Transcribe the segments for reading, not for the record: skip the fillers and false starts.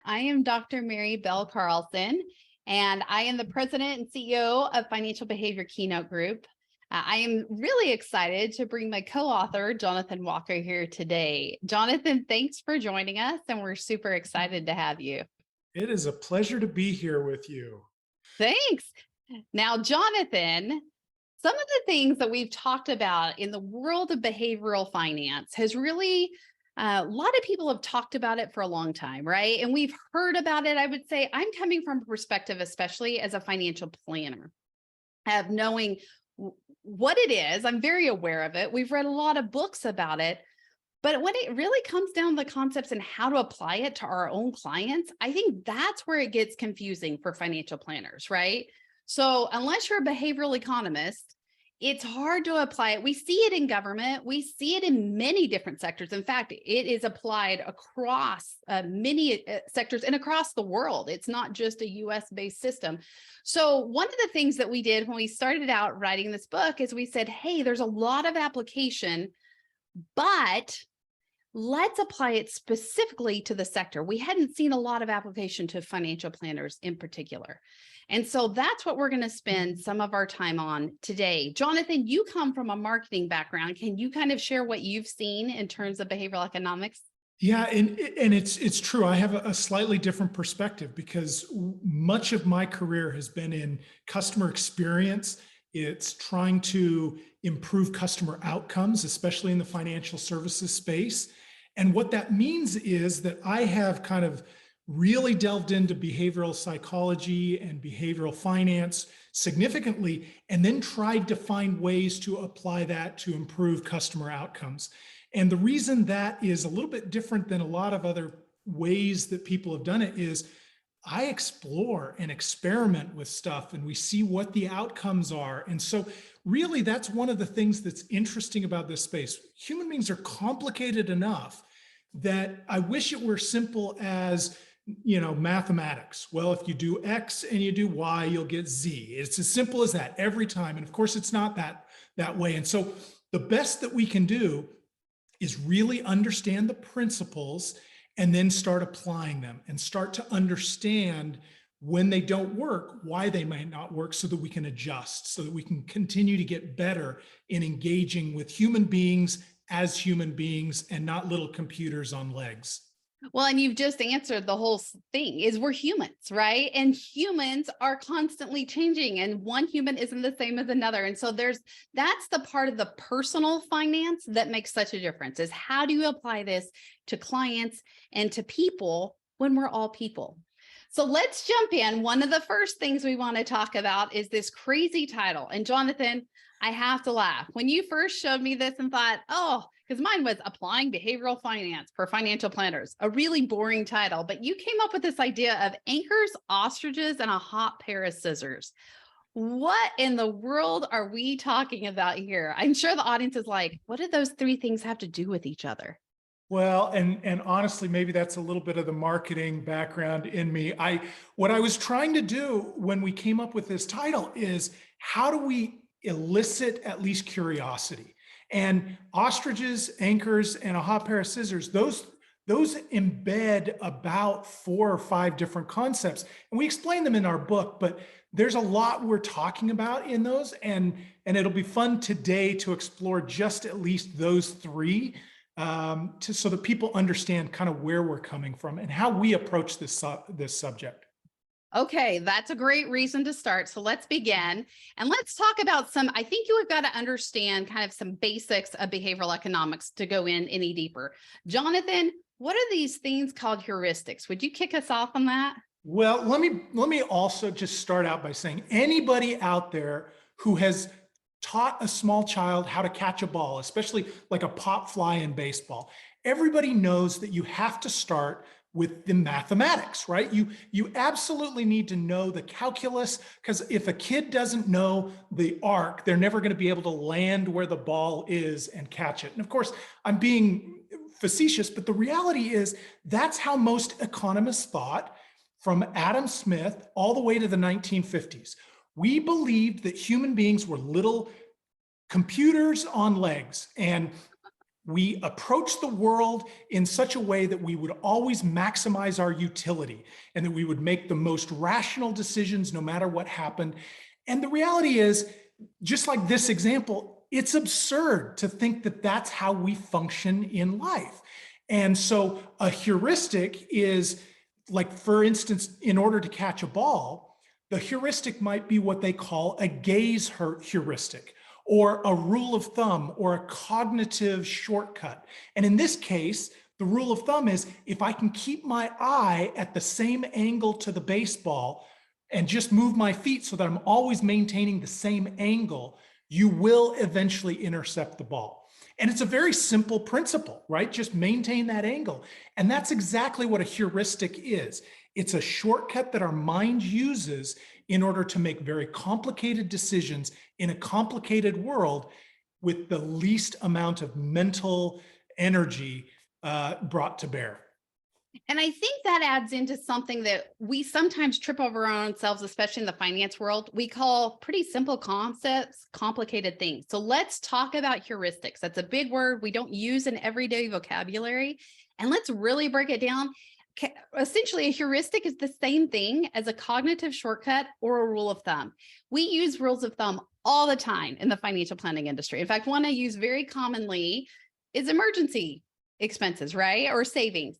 I am Dr. Mary Bell Carlson, and I am the president and CEO of Financial Behavior Keynote Group. I am really excited to bring my co-author, Jonathan Walker, here today. Jonathan, thanks for joining us, and we're super excited to have you. It is a pleasure to be here with you. Thanks. Now, Jonathan, some of the things that we've talked about in the world of behavioral finance has really, a lot of people have talked about it for a long time, right? And we've heard about it. I would say I'm coming from a perspective, especially as a financial planner, of knowing what it is. I'm very aware of it. We've read a lot of books about it. But when it really comes down to the concepts and how to apply it to our own clients, I think that's where it gets confusing for financial planners, right? So unless you're a behavioral economist, it's hard to apply it. We see it in government. We see it in many different sectors. In fact, it is applied across many sectors and across the world. It's not just a US-based system. So one of the things that we did when we started out writing this book is we said, hey, there's a lot of application, but let's apply it specifically to the sector. We hadn't seen a lot of application to financial planners in particular. And so that's what we're going to spend some of our time on today. Jonathan, you come from a marketing background. Can you kind of share what you've seen in terms of behavioral economics? Yeah, and it's true. I have a slightly different perspective because much of my career has been in customer experience. It's trying to improve customer outcomes, especially in the financial services space. And what that means is that I have kind of really delved into behavioral psychology and behavioral finance significantly, and then tried to find ways to apply that to improve customer outcomes. And the reason that is a little bit different than a lot of other ways that people have done it is I explore and experiment with stuff and we see what the outcomes are. And so really that's one of the things that's interesting about this space. Human beings are complicated enough that I wish it were simple as, mathematics. Well, if you do X and you do Y, you'll get Z. It's as simple as that every time. And of course it's not that way. And so the best that we can do is really understand the principles and then start applying them and start to understand when they don't work, why they might not work, so that we can adjust, so that we can continue to get better in engaging with human beings as human beings and not little computers on legs. Well, and you've just answered the whole thing is we're humans, right? And humans are constantly changing and one human isn't the same as another. And so that's the part of the personal finance that makes such a difference is how do you apply this to clients and to people when we're all people? So let's jump in. One of the first things we want to talk about is this crazy title. And Jonathan, I have to laugh. When you first showed me this and thought, oh, because mine was Applying Behavioral Finance for Financial Planners, a really boring title, but you came up with this idea of anchors, ostriches, and a hot pair of scissors. What in the world are we talking about here? I'm sure the audience is like, what do those three things have to do with each other? Well, and honestly, maybe that's a little bit of the marketing background in me. What I was trying to do when we came up with this title is how do we elicit at least curiosity? And ostriches, anchors, and a hot pair of scissors, those embed about 4 or 5 different concepts. And we explain them in our book, but there's a lot we're talking about in those. And it'll be fun today to explore just at least those 3 so that people understand kind of where we're coming from and how we approach this subject. Okay, that's a great reason to start. So let's begin and let's talk about I think you have got to understand kind of some basics of behavioral economics to go in any deeper. Jonathan, what are these things called heuristics? Would you kick us off on that? Well, let me also just start out by saying anybody out there who has taught a small child how to catch a ball, especially like a pop fly in baseball, everybody knows that you have to start with the mathematics, right? You absolutely need to know the calculus, because if a kid doesn't know the arc, they're never going to be able to land where the ball is and catch it. And of course, I'm being facetious, but the reality is that's how most economists thought from Adam Smith all the way to the 1950s. We believed that human beings were little computers on legs, and We approach the world in such a way that we would always maximize our utility and that we would make the most rational decisions no matter what happened. And the reality is, just like this example, it's absurd to think that that's how we function in life. And so a heuristic is, like, for instance, in order to catch a ball, the heuristic might be what they call a gaze heuristic, or a rule of thumb, or a cognitive shortcut. And in this case, the rule of thumb is, if I can keep my eye at the same angle to the baseball and just move my feet so that I'm always maintaining the same angle, you will eventually intercept the ball. And it's a very simple principle, right? Just maintain that angle. And that's exactly what a heuristic is. It's a shortcut that our mind uses in order to make very complicated decisions in a complicated world with the least amount of mental energy brought to bear. And I think that adds into something that we sometimes trip over our own selves, especially in the finance world. We call pretty simple concepts complicated things. So let's talk about heuristics. That's a big word we don't use in everyday vocabulary. And let's really break it down. Essentially, a heuristic is the same thing as a cognitive shortcut or a rule of thumb. We use rules of thumb all the time in the financial planning industry. In fact, one I use very commonly is emergency expenses, right? Or savings.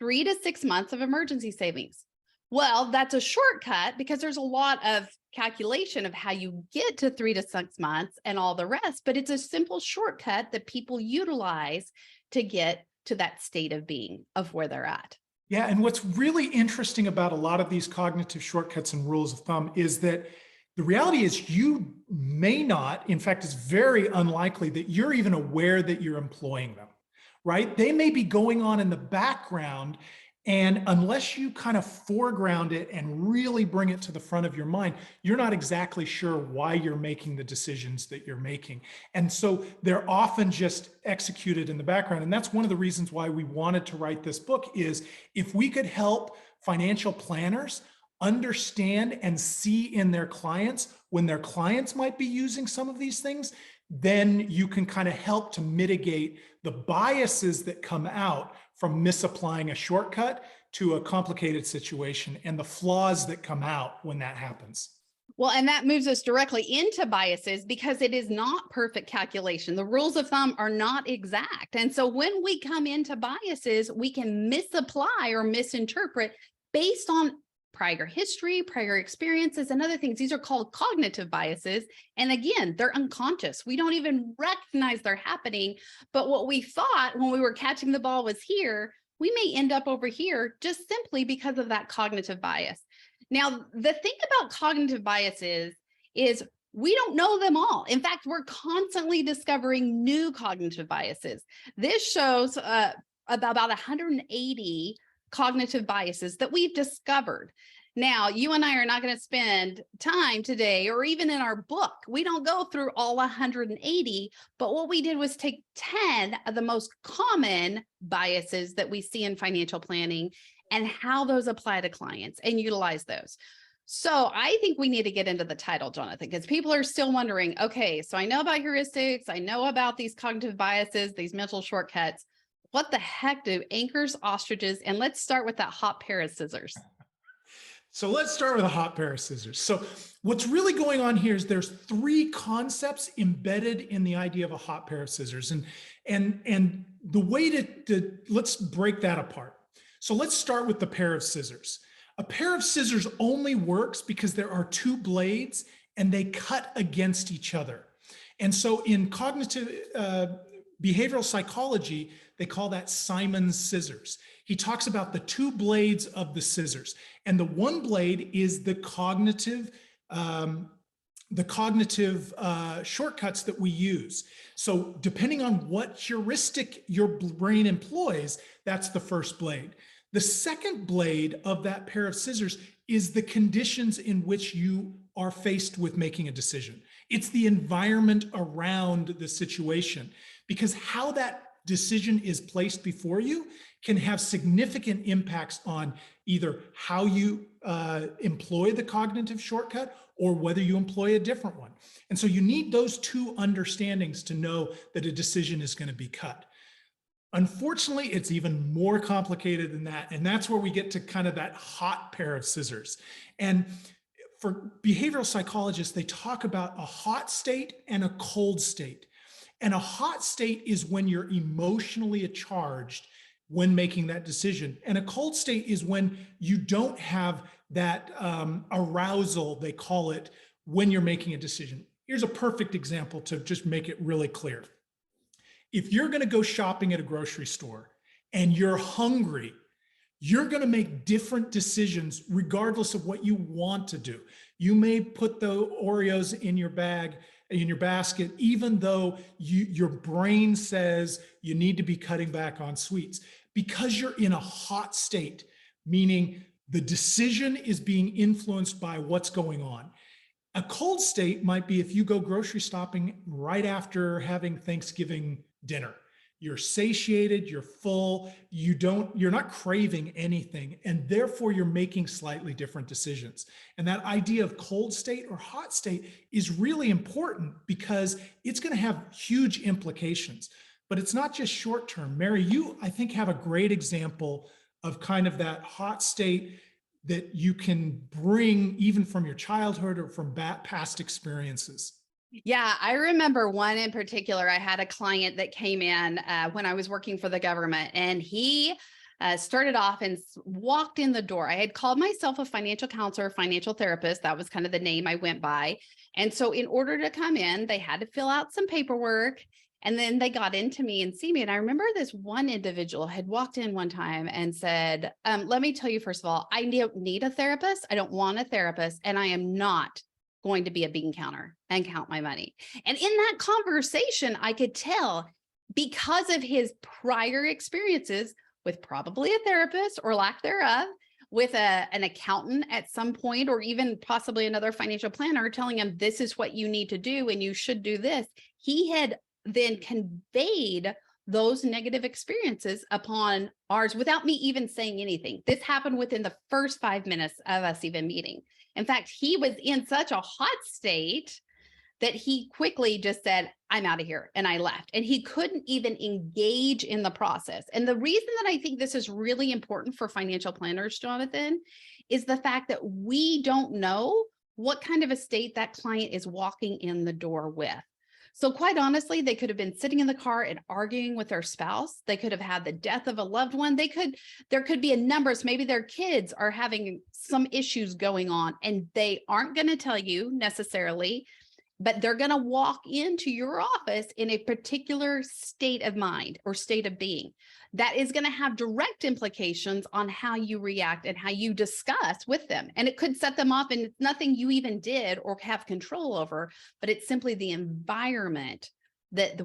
3 to 6 months of emergency savings. Well, that's a shortcut because there's a lot of calculation of how you get to 3 to 6 months and all the rest, but it's a simple shortcut that people utilize to get to that state of being of where they're at. Yeah, and what's really interesting about a lot of these cognitive shortcuts and rules of thumb is that the reality is you may not, in fact, it's very unlikely that you're even aware that you're employing them, right? They may be going on in the background, and unless you kind of foreground it and really bring it to the front of your mind, you're not exactly sure why you're making the decisions that you're making. And so they're often just executed in the background. And that's one of the reasons why we wanted to write this book, is if we could help financial planners understand and see in their clients when their clients might be using some of these things, then you can kind of help to mitigate the biases that come out from misapplying a shortcut to a complicated situation and the flaws that come out when that happens. Well, and that moves us directly into biases because it is not perfect calculation. The rules of thumb are not exact. And so when we come into biases, we can misapply or misinterpret based on prior history, prior experiences, and other things. These are called cognitive biases. And again, they're unconscious. We don't even recognize they're happening. But what we thought when we were catching the ball was here, we may end up over here just simply because of that cognitive bias. Now, the thing about cognitive biases is we don't know them all. In fact, we're constantly discovering new cognitive biases. This shows about 180 cognitive biases that we've discovered. Now, you and I are not going to spend time today, or even in our book, we don't go through all 180, but what we did was take 10 of the most common biases that we see in financial planning and how those apply to clients and utilize those. So I think we need to get into the title, Jonathan, because people are still wondering, okay, so I know about heuristics, I know about these cognitive biases, these mental shortcuts. What the heck do anchors, ostriches, and let's start with that hot pair of scissors. So let's start with a hot pair of scissors. So what's really going on here is there's 3 concepts embedded in the idea of a hot pair of scissors. And the way to let's break that apart. So let's start with the pair of scissors. A pair of scissors only works because there are 2 blades and they cut against each other. And so in cognitive behavioral psychology, they call that Simon's scissors. He talks about the 2 blades of the scissors, and the one blade is the cognitive shortcuts that we use. So depending on what heuristic your brain employs, that's the first blade. The second blade of that pair of scissors is the conditions in which you are faced with making a decision. It's the environment around the situation, because how that decision is placed before you can have significant impacts on either how you employ the cognitive shortcut or whether you employ a different one. And so you need those 2 understandings to know that a decision is going to be cut. Unfortunately, it's even more complicated than that. And that's where we get to kind of that hot pair of scissors. And for behavioral psychologists, they talk about a hot state and a cold state. And a hot state is when you're emotionally charged when making that decision. And a cold state is when you don't have that arousal, they call it, when you're making a decision. Here's a perfect example to just make it really clear. If you're going to go shopping at a grocery store and you're hungry, you're going to make different decisions regardless of what you want to do. You may put the Oreos in your bag, in your basket, even though your brain says you need to be cutting back on sweets, because you're in a hot state, meaning the decision is being influenced by what's going on. A cold state might be if you go grocery shopping right after having Thanksgiving dinner. You're satiated, you're full, you're not craving anything, and therefore you're making slightly different decisions. And that idea of cold state or hot state is really important because it's going to have huge implications. But it's not just short term. Mary, you, I think, have a great example of kind of that hot state that you can bring even from your childhood or from past experiences. Yeah, I remember one in particular. I had a client that came in when I was working for the government, and he started off and walked in the door. I had called myself a financial counselor, financial therapist. That was kind of the name I went by. And so in order to come in, they had to fill out some paperwork. And then they got into me and see me. And I remember this one individual had walked in one time and said, let me tell you, first of all, I don't need a therapist. I don't want a therapist. And I am not going to be a bean counter and count my money. And in that conversation, I could tell, because of his prior experiences with probably a therapist or lack thereof, with an accountant at some point, or even possibly another financial planner telling him, this is what you need to do and you should do this. He had then conveyed those negative experiences upon ours without me even saying anything. This happened within the first 5 minutes of us even meeting. In fact, he was in such a hot state that he quickly just said, I'm out of here. And I left. And he couldn't even engage in the process. And the reason that I think this is really important for financial planners, Jonathan, is the fact that we don't know what kind of a state that client is walking in the door with. So quite honestly, they could have been sitting in the car and arguing with their spouse. They could have had the death of a loved one. There could be a number. Maybe their kids are having some issues going on and they aren't going to tell you necessarily, but they're going to walk into your office in a particular state of mind or state of being. That is going to have direct implications on how you react and how you discuss with them. And it could set them off, and it's nothing you even did or have control over, but it's simply the environment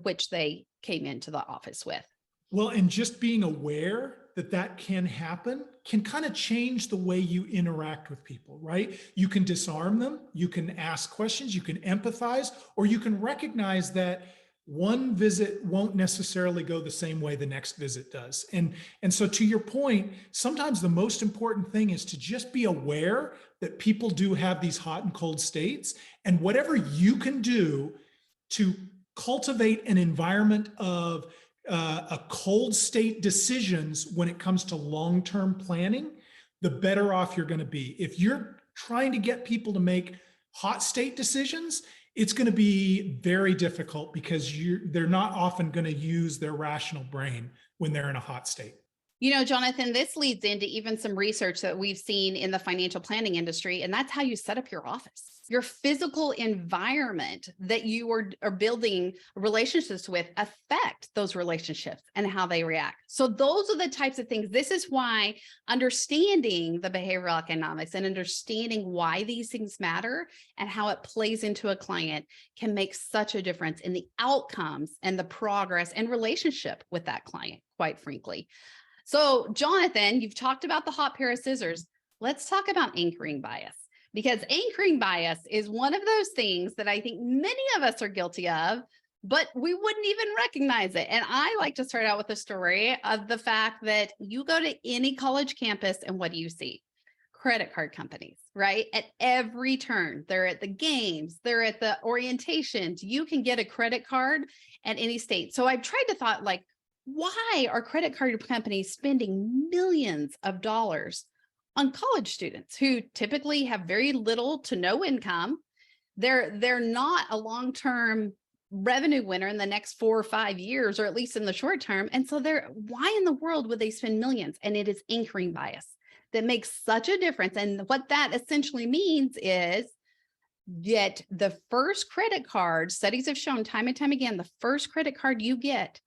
which they came into the office with. Well, and just being aware that that can happen can kind of change the way you interact with people, right? You can disarm them, you can ask questions, you can empathize, or you can recognize that one visit won't necessarily go the same way the next visit does. And so to your point, sometimes the most important thing is to just be aware that people do have these hot and cold states, and whatever you can do to cultivate an environment of a cold state decisions when it comes to long-term planning, the better off you're going to be. If you're trying to get people to make hot state decisions, it's going to be very difficult because they're not often going to use their rational brain when they're in a hot state. You know, Jonathan, this leads into even some research that we've seen in the financial planning industry, and that's how you set up your office. Your physical environment that you are building relationships with affect those relationships and how they react. So those are the types of things. This is why understanding the behavioral economics and understanding why these things matter and how it plays into a client can make such a difference in the outcomes and the progress and relationship with that client, quite frankly. So Jonathan, you've talked about the hot pair of scissors. Let's talk about anchoring bias, because anchoring bias is one of those things that I think many of us are guilty of, but we wouldn't even recognize it. And I like to start out with a story of the fact that you go to any college campus and what do you see? Credit card companies, right? At every turn, they're at the games, they're at the orientations. You can get a credit card at any state. So I've tried to thought, like, why are credit card companies spending millions of dollars on college students who typically have very little to no income? They're not a long-term revenue winner in the next 4 or 5 years, or at least in the short term. And so why in the world would they spend millions? And it is anchoring bias that makes such a difference. And what that essentially means is that the first credit card, studies have shown time and time again, the first credit card you get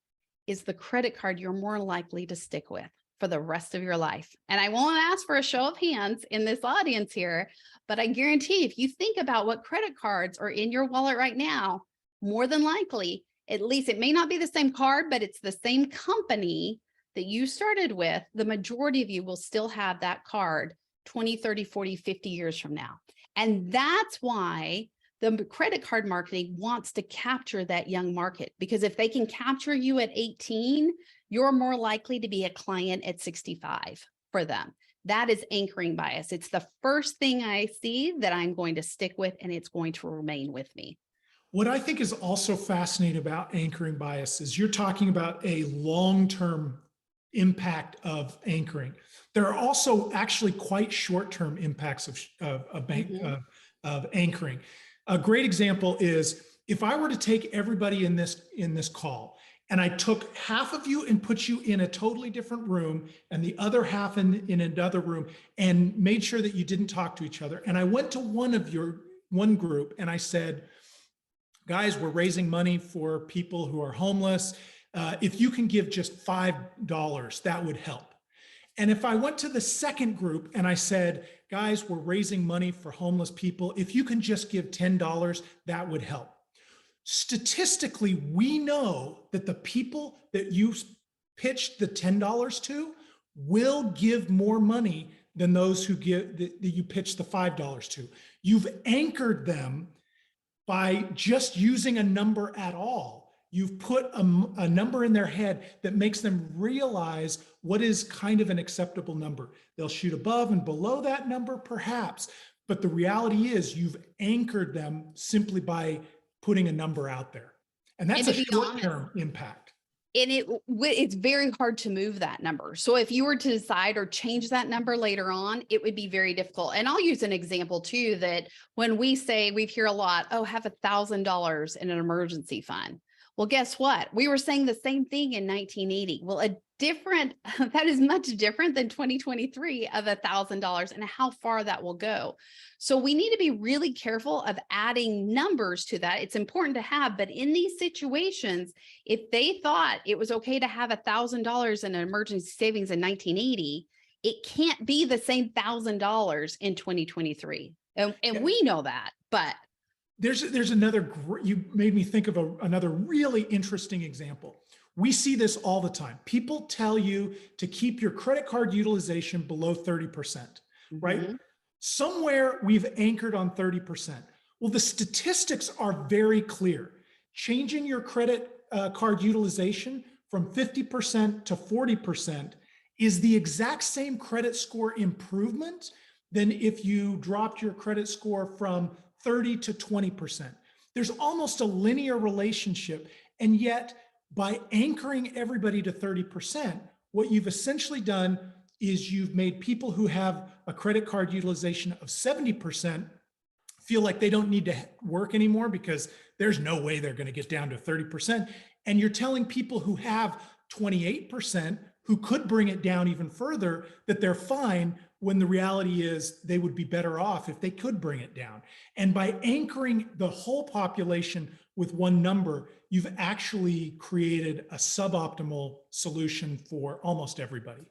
is the credit card you're more likely to stick with for the rest of your life. And I won't ask for a show of hands in this audience here, but I guarantee if you think about what credit cards are in your wallet right now, more than likely, at least it may not be the same card, but it's the same company that you started with, the majority of you will still have that card 20, 30, 40, 50 years from now. And that's why the credit card marketing wants to capture that young market, because if they can capture you at 18, you're more likely to be a client at 65 for them. That is anchoring bias. It's the first thing I see that I'm going to stick with, and it's going to remain with me. What I think is also fascinating about anchoring bias is you're talking about a long-term impact of anchoring. There are also actually quite short-term impacts of anchoring. A great example is if I were to take everybody in this call and I took half of you and put you in a totally different room and the other half in another room and made sure that you didn't talk to each other. And I went to one group and I said, guys, we're raising money for people who are homeless. If you can give just $5, that would help. And if I went to the second group and I said, guys, we're raising money for homeless people. If you can just give $10, that would help. Statistically, we know that the people that you pitched the $10 to will give more money than those who give that you pitched the $5 to. You've anchored them by just using a number at all. You've put a number in their head that makes them realize what is kind of an acceptable number. They'll shoot above and below that number, perhaps, but the reality is you've anchored them simply by putting a number out there. And that's a short-term impact. And it's very hard to move that number. So if you were to decide or change that number later on, it would be very difficult. And I'll use an example too, that when we hear a lot, oh, have $1,000 in an emergency fund. Well, guess what? We were saying the same thing in 1980. Well, that is much different than 2023 of $1,000 and how far that will go. So we need to be really careful of adding numbers to that. It's important to have, but in these situations, if they thought it was okay to have $1,000 in an emergency savings in 1980, it can't be the same $1,000 in 2023. And we know that, but there's another, you made me think of another really interesting example. We see this all the time. People tell you to keep your credit card utilization below 30%, right? Somewhere we've anchored on 30%. Well, the statistics are very clear. Changing your credit card utilization from 50% to 40% is the exact same credit score improvement than if you dropped your credit score from 30 to 20%. There's almost a linear relationship. And yet by anchoring everybody to 30%, what you've essentially done is you've made people who have a credit card utilization of 70% feel like they don't need to work anymore because there's no way they're going to get down to 30%. And you're telling people who have 28% who could bring it down even further that they're fine, when the reality is they would be better off if they could bring it down. And by anchoring the whole population with one number, you've actually created a suboptimal solution for almost everybody.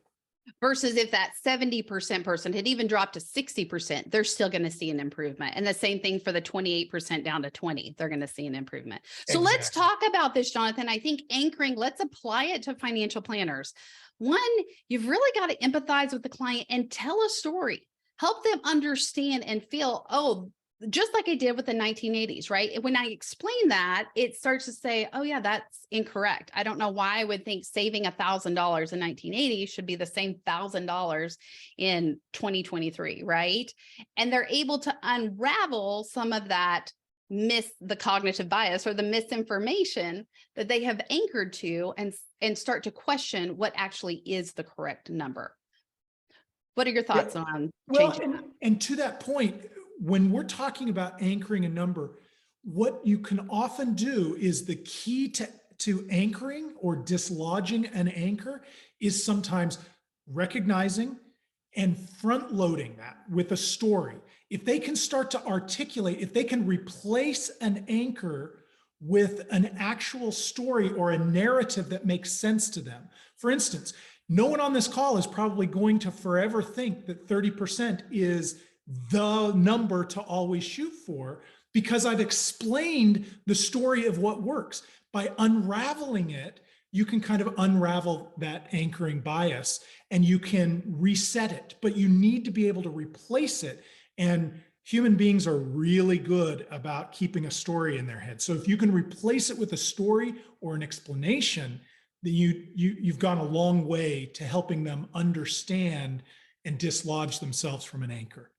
Versus if that 70% person had even dropped to 60%, they're still going to see an improvement. And the same thing for the 28% down to 20, they're going to see an improvement. So Let's talk about this, Jonathan. I think anchoring, let's apply it to financial planners. One, you've really got to empathize with the client and tell a story. Help them understand and feel, oh, just like I did with the 1980s, right? When I explain that, it starts to say, oh yeah, that's incorrect. I don't know why I would think saving $1,000 in 1980 should be the same $1,000 in 2023, right? And they're able to unravel some of that miss the cognitive bias or the misinformation that they have anchored to, and start to question what actually is the correct number. What are your Yeah. thoughts on Well, changing that? and to that point, when we're talking about anchoring a number, what you can often do is the key to anchoring or dislodging an anchor is sometimes recognizing and front loading that with a story. If they can start to articulate, if they can replace an anchor with an actual story or a narrative that makes sense to them. For instance, no one on this call is probably going to forever think that 30% is the number to always shoot for, because I've explained the story of what works. By unraveling it, you can kind of unravel that anchoring bias and you can reset it, but you need to be able to replace it. And human beings are really good about keeping a story in their head. So if you can replace it with a story or an explanation, then you've gone a long way to helping them understand and dislodge themselves from an anchor.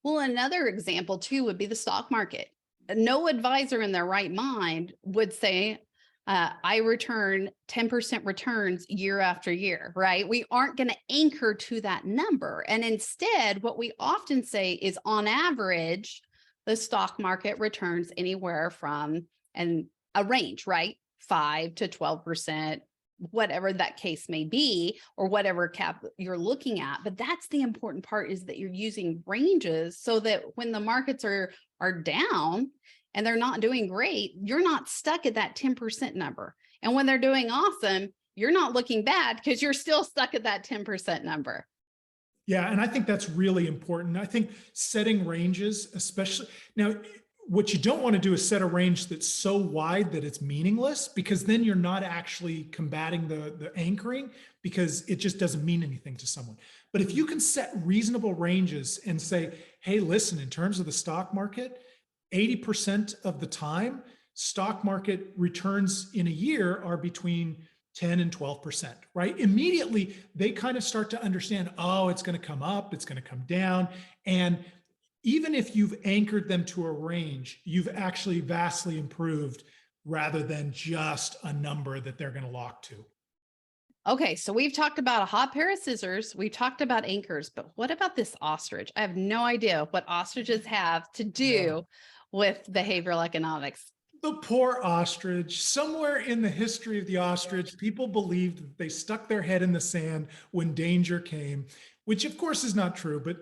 Well, another example too would be the stock market. No advisor in their right mind would say, I return 10% returns year after year, right? We aren't going to anchor to that number. And instead, what we often say is on average, the stock market returns anywhere from a range, right? 5 to 12%, whatever that case may be, or whatever cap you're looking at. But that's the important part, is that you're using ranges so that when the markets are down and they're not doing great, you're not stuck at that 10% number. And when they're doing awesome, you're not looking bad because you're still stuck at that 10% number. Yeah, and I think that's really important. I think setting ranges, especially now, what you don't want to do is set a range that's so wide that it's meaningless, because then you're not actually combating the anchoring, because it just doesn't mean anything to someone. But if you can set reasonable ranges and say, hey, listen, in terms of the stock market, 80% of the time, stock market returns in a year are between 10 and 12%, right? Immediately, they kind of start to understand, oh, it's going to come up, it's going to come down. And even if you've anchored them to a range, you've actually vastly improved rather than just a number that they're going to lock to. Okay, so we've talked about a hot pair of scissors. We've talked about anchors, but what about this ostrich? I have no idea what ostriches have to do with behavioral economics. The poor ostrich. Somewhere in the history of the ostrich, people believed that they stuck their head in the sand when danger came, which of course is not true, but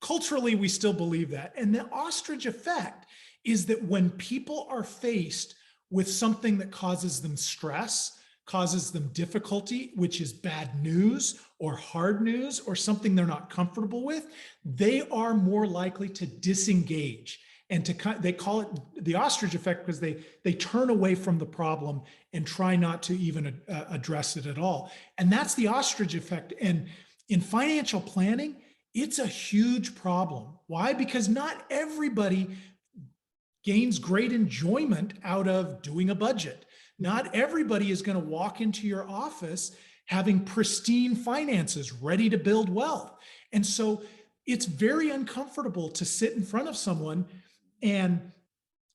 culturally we still believe that. And the ostrich effect is that when people are faced with something that causes them stress, causes them difficulty, which is bad news or hard news or something they're not comfortable with, they are more likely to disengage. And they call it the ostrich effect because they turn away from the problem and try not to even address it at all. And that's the ostrich effect. And in financial planning, it's a huge problem. Why? Because not everybody gains great enjoyment out of doing a budget. Not everybody is going to walk into your office having pristine finances, ready to build wealth. And so it's very uncomfortable to sit in front of someone and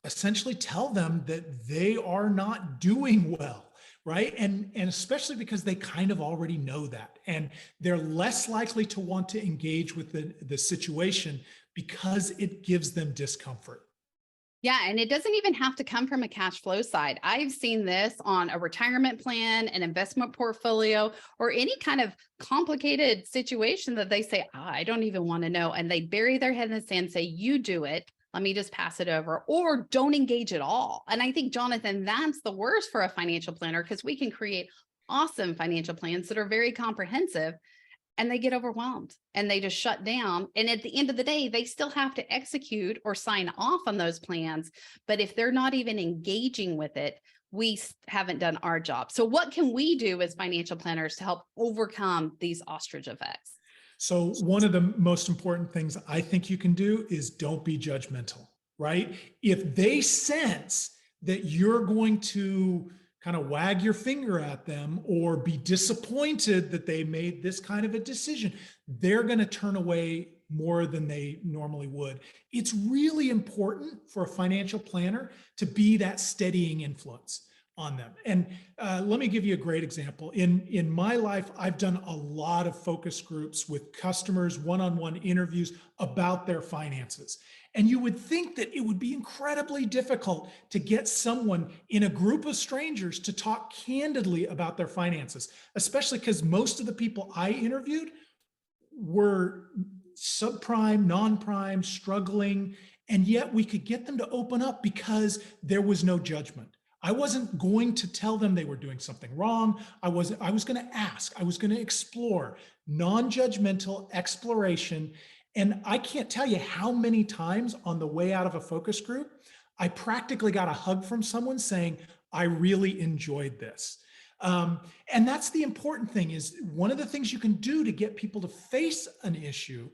essentially tell them that they are not doing well, right? And especially because they kind of already know that. And they're less likely to want to engage with the situation because it gives them discomfort. Yeah, and it doesn't even have to come from a cash flow side. I've seen this on a retirement plan, an investment portfolio, or any kind of complicated situation that they say, oh, I don't even want to know. And they bury their head in the sand, say, you do it. Let me just pass it over, or don't engage at all. And I think, Jonathan, that's the worst for a financial planner, because we can create awesome financial plans that are very comprehensive, and they get overwhelmed and they just shut down. And at the end of the day, they still have to execute or sign off on those plans. But if they're not even engaging with it, we haven't done our job. So what can we do as financial planners to help overcome these ostrich effects? So one of the most important things I think you can do is don't be judgmental, right? If they sense that you're going to kind of wag your finger at them or be disappointed that they made this kind of a decision, they're going to turn away more than they normally would. It's really important for a financial planner to be that steadying influence on them. And let me give you a great example. In my life, I've done a lot of focus groups with customers, one-on-one interviews about their finances. And you would think that it would be incredibly difficult to get someone in a group of strangers to talk candidly about their finances, especially because most of the people I interviewed were subprime, non-prime, struggling, and yet we could get them to open up because there was no judgment. I wasn't going to tell them they were doing something wrong. I was going to ask, I was going to explore, non-judgmental exploration. And I can't tell you how many times on the way out of a focus group, I practically got a hug from someone saying, I really enjoyed this. And that's the important thing, is one of the things you can do to get people to face an issue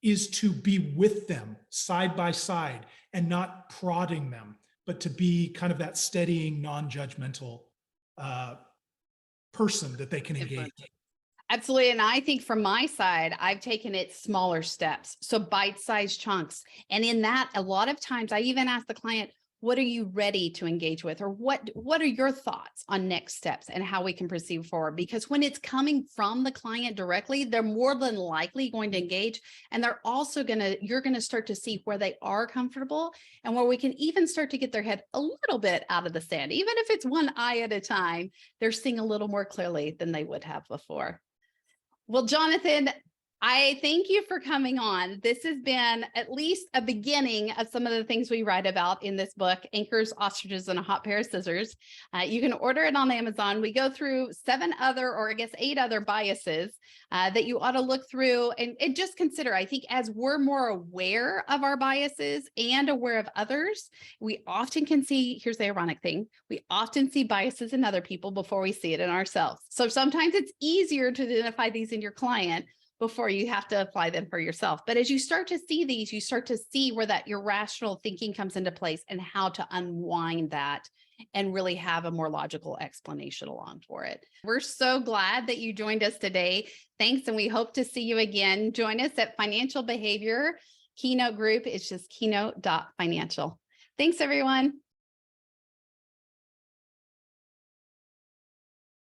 is to be with them side by side and not prodding them, but to be kind of that steadying, non-judgmental person that they can engage. Absolutely. And I think from my side, I've taken it smaller steps. So bite-sized chunks. And in that, a lot of times I even ask the client, what are you ready to engage with? Or what are your thoughts on next steps and how we can proceed forward? Because when it's coming from the client directly, they're more than likely going to engage. And they're also you're going to start to see where they are comfortable and where we can even start to get their head a little bit out of the sand. Even if it's one eye at a time, they're seeing a little more clearly than they would have before. Well, Jonathan, I thank you for coming on. This has been at least a beginning of some of the things we write about in this book, Anchors, Ostriches, and a Hot Pair of Scissors. You can order it on Amazon. We go through 8 other biases that you ought to look through and just consider. I think as we're more aware of our biases and aware of others, we often can see, here's the ironic thing, we often see biases in other people before we see it in ourselves. So sometimes it's easier to identify these in your client before you have to apply them for yourself. But as you start to see these, you start to see where that irrational thinking comes into place and how to unwind that and really have a more logical explanation along for it. We're so glad that you joined us today. Thanks. And we hope to see you again. Join us at Financial Behavior Keynote Group. It's just keynote.financial. Thanks, everyone.